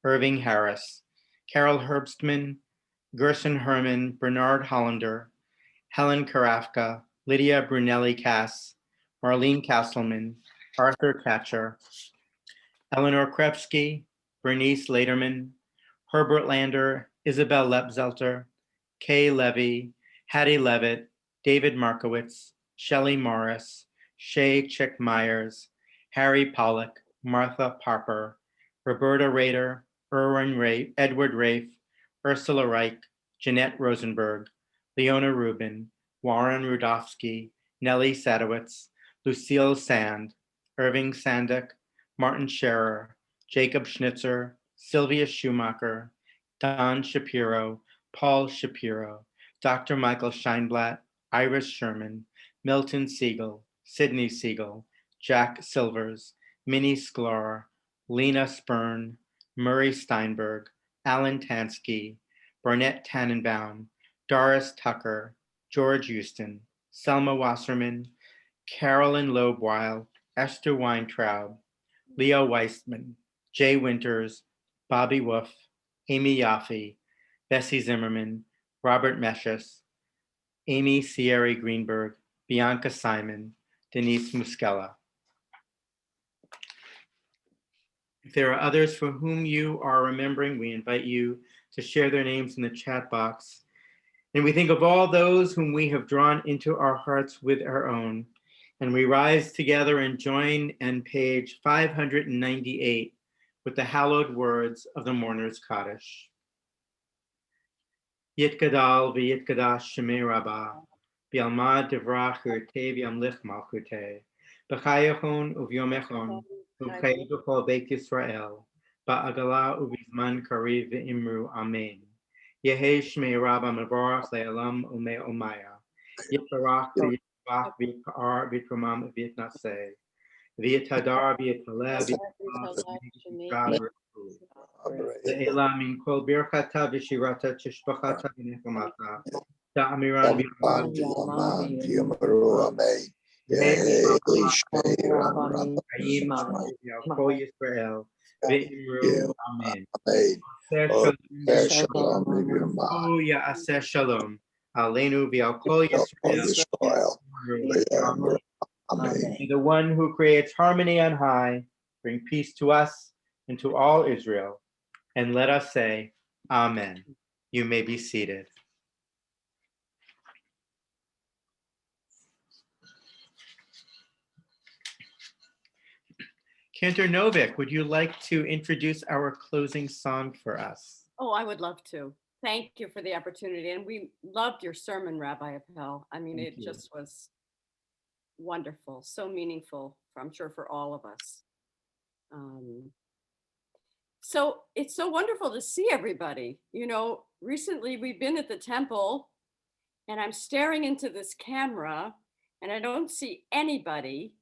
Irving Harris, Carol Herbstman, Gerson Herman, Bernard Hollander, Helen Karafka, Lydia Brunelli Cass, Marlene Castleman, Arthur Katcher, Eleanor Krepsky, Bernice Lederman, Herbert Lander, Isabel Lepzelter, Kay Levy, Hattie Levitt, David Markowitz, Shelley Morris, Shay Chick Myers, Harry Pollock, Martha Parper, Roberta Rader, Edward Rafe, Ursula Reich, Jeanette Rosenberg, Leona Rubin, Warren Rudofsky, Nellie Sadowitz, Lucille Sand, Irving Sandick, Martin Scherer, Jacob Schnitzer, Sylvia Schumacher, Don Shapiro, Paul Shapiro, Dr. Michael Scheinblatt, Iris Sherman, Milton Siegel, Sydney Siegel, Jack Silvers, Minnie Sklar, Lena Spurn, Murray Steinberg, Alan Tansky, Barnett Tannenbaum, Doris Tucker, George Houston, Selma Wasserman, Carolyn Loebweil, Esther Weintraub, Leo Weissman, Jay Winters, Bobby Wolf, Amy Yaffe, Bessie Zimmerman, Robert Meshes, Amy Sierra Greenberg, Bianca Simon, Denise Muscella. If there are others for whom you are remembering, we invite you to share their names in the chat box. And we think of all those whom we have drawn into our hearts with our own. And we rise together and join in page 598 with the hallowed words of the Mourner's Kaddish. Yitgadal v'yitgadash shemei Rabbah, v'yalmad divrach hurtei v'yamlich malchutei, b'chayachon uvyomechon, u'chayei b'chol Beit Yisrael, ba'agala u'bizman kariv v'imru amen. Yehei shmei Rabbah mevorach le'olam u'me'omaya, yitbarach v'yitzvach v'yitpa'ar v'yitromam v'yitnaseh, v'yitadar v'yitaleh v'yitzvach Le'ela min kol birchata v'shirata tishbachata v'nechomata. Da'amiran v'yaman v'yakol Yisrael v'imru amen. Ya'aseh shalom aleinu v'yakol Yisrael. May the one who creates harmony on high bring peace to us and to all Israel. And let us say, Amen. You may be seated. Cantor Novick, would you like to introduce our closing song for us? Oh, I would love to. Thank you for the opportunity. And we loved your sermon, Rabbi Appel. I mean, Thank it you. just was wonderful, so meaningful, I'm sure, for all of us. So it's so wonderful to see everybody. You know, recently we've been at the temple and I'm staring into this camera and I don't see anybody.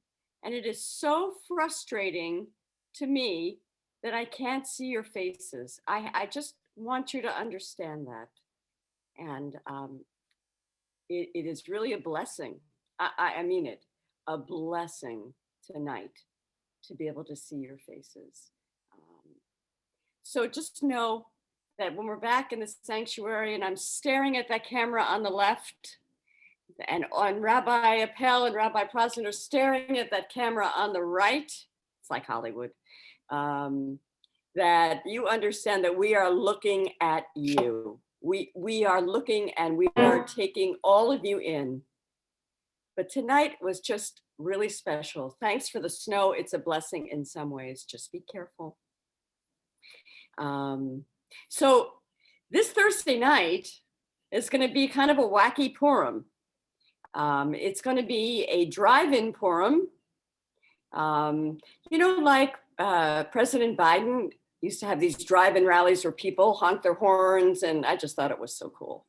And it is so frustrating to me that I can't see your faces. I just want you to understand that. And it is really a blessing. I mean it, a blessing tonight to be able to see your faces. So just know that when we're back in the sanctuary and I'm staring at that camera on the left and on Rabbi Appel and Rabbi Prosman are staring at that camera on the right, it's like Hollywood, that you understand that we are looking at you. We are looking and we are taking all of you in. But tonight was just really special. Thanks for the snow. It's a blessing in some ways. Just be careful. So this Thursday night is going to be kind of a wacky Purim. It's going to be a drive-in Purim. You know, like President Biden used to have these drive-in rallies where people honk their horns, and I just thought it was so cool.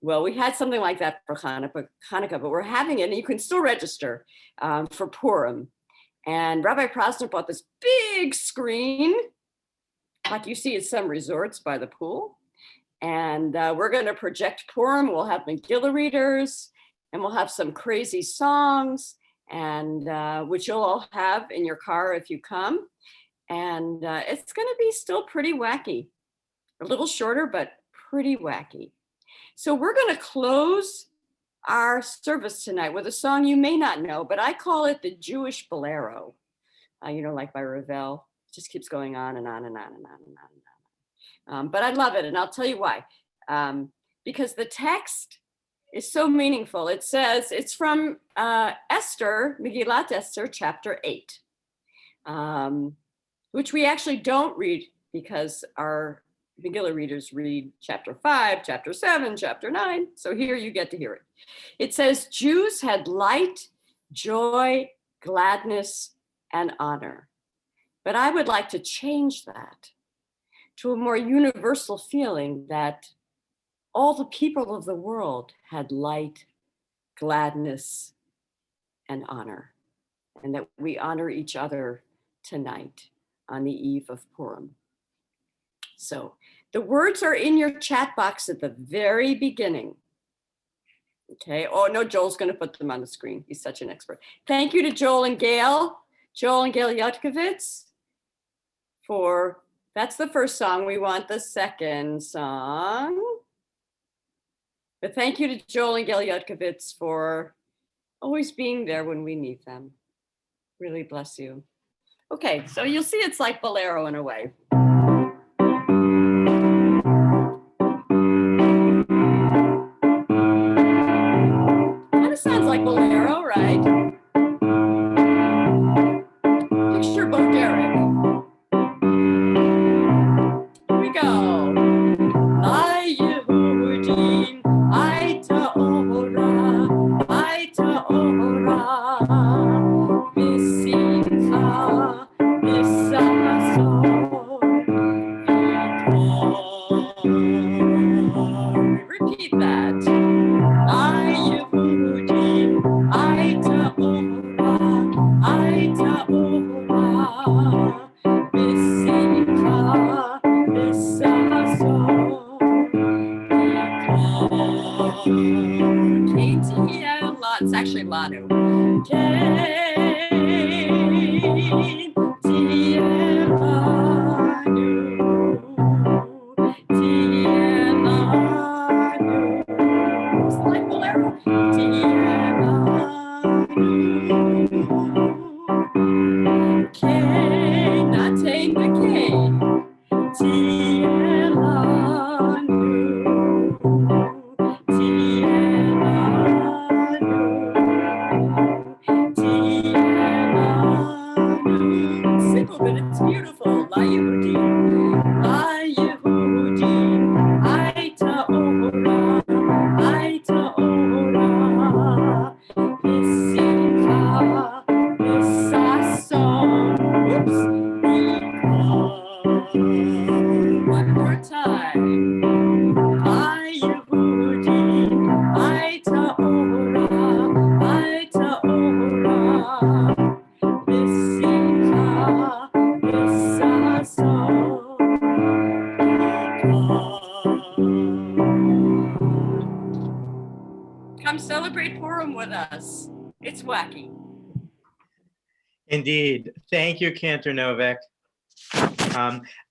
Well, we had something like that for Hanukkah, but we're having it, and you can still register for Purim. And Rabbi Prosman bought this big screen, like you see at some resorts by the pool. And we're going to project Purim. We'll have Megillah readers, and we'll have some crazy songs, and which you'll all have in your car if you come. And it's going to be still pretty wacky, a little shorter, but pretty wacky. So we're going to close our service tonight with a song you may not know, but I call it the Jewish Bolero. You know, like by Ravel. It just keeps going on and on and on and on and on and on. But I love it, and I'll tell you why. Because the text is so meaningful. It says, it's from Esther, Megillat Esther, chapter 8, which we actually don't read because our Megillah readers read chapter 5, chapter 7, chapter 9. So here you get to hear it. It says, Jews had light, joy, gladness, and honor. But I would like to change that to a more universal feeling that all the people of the world had light, gladness, and honor, and that we honor each other tonight on the eve of Purim. So the words are in your chat box at the very beginning. Okay, oh no, Joel's gonna put them on the screen. He's such an expert. Thank you to Joel and Gail Yudkovitz for, that's the first song. We want the second song. But thank you to Joel and Gail Yudkovitz for always being there when we need them. Really bless you. Okay, so you'll see it's like Bolero in a way. Kind of sounds like Bolero, right? Picture Bo Derek. Here we go. Ay Yehudim, ay ta'ora, v'simcha, v'sasor. Repeat that. Ay Yehudim, ay ta'ora, v'simcha, v'sasor. It's actually Lanu. It's like Bolero. Not take the K. Simple, but it's beautiful. La Yehudim, ay ta'ora, v'simcha, v'sasor. Oops. One more time. Ay Yehudim, ay ta'ora, v'simcha, v'sasor. Come celebrate Purim with us. It's wacky. Indeed. Thank you, Cantor Novak.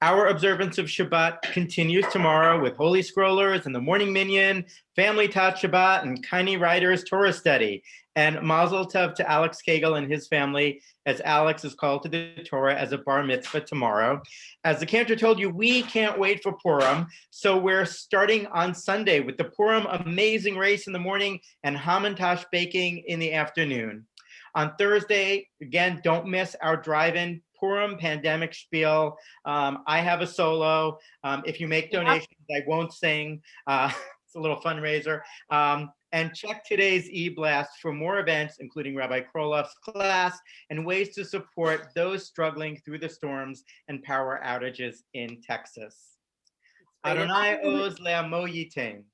Our observance of Shabbat continues tomorrow with Holy Scrollers and the Morning Minyan, Family Tot Shabbat, and Kaini Writer's Torah Study. And Mazel Tov to Alex Kagel and his family, as Alex is called to the Torah as a bar mitzvah tomorrow. As the Cantor told you, we can't wait for Purim, so we're starting on Sunday with the Purim Amazing Race in the morning and Hamantash baking in the afternoon. On Thursday, again, don't miss our drive-in Purim pandemic spiel. I have a solo. If you make donations, I won't sing. It's a little fundraiser. And check today's e-blast for more events, including Rabbi Krolof's class and ways to support those struggling through the storms and power outages in Texas. Adonai oz le'amo yitain.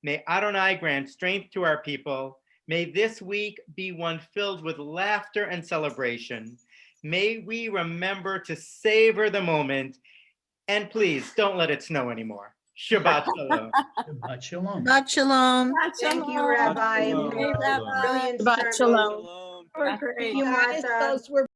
May Adonai grant strength to our people. May this week be one filled with laughter and celebration. May we remember to savor the moment, and please don't let it snow anymore. Shabbat shalom. Shabbat shalom. Shabbat shalom. Thank you, Rabbi. Shalom. Brilliant Shabbat service. shalom. Great. Thank you, Martha. Those were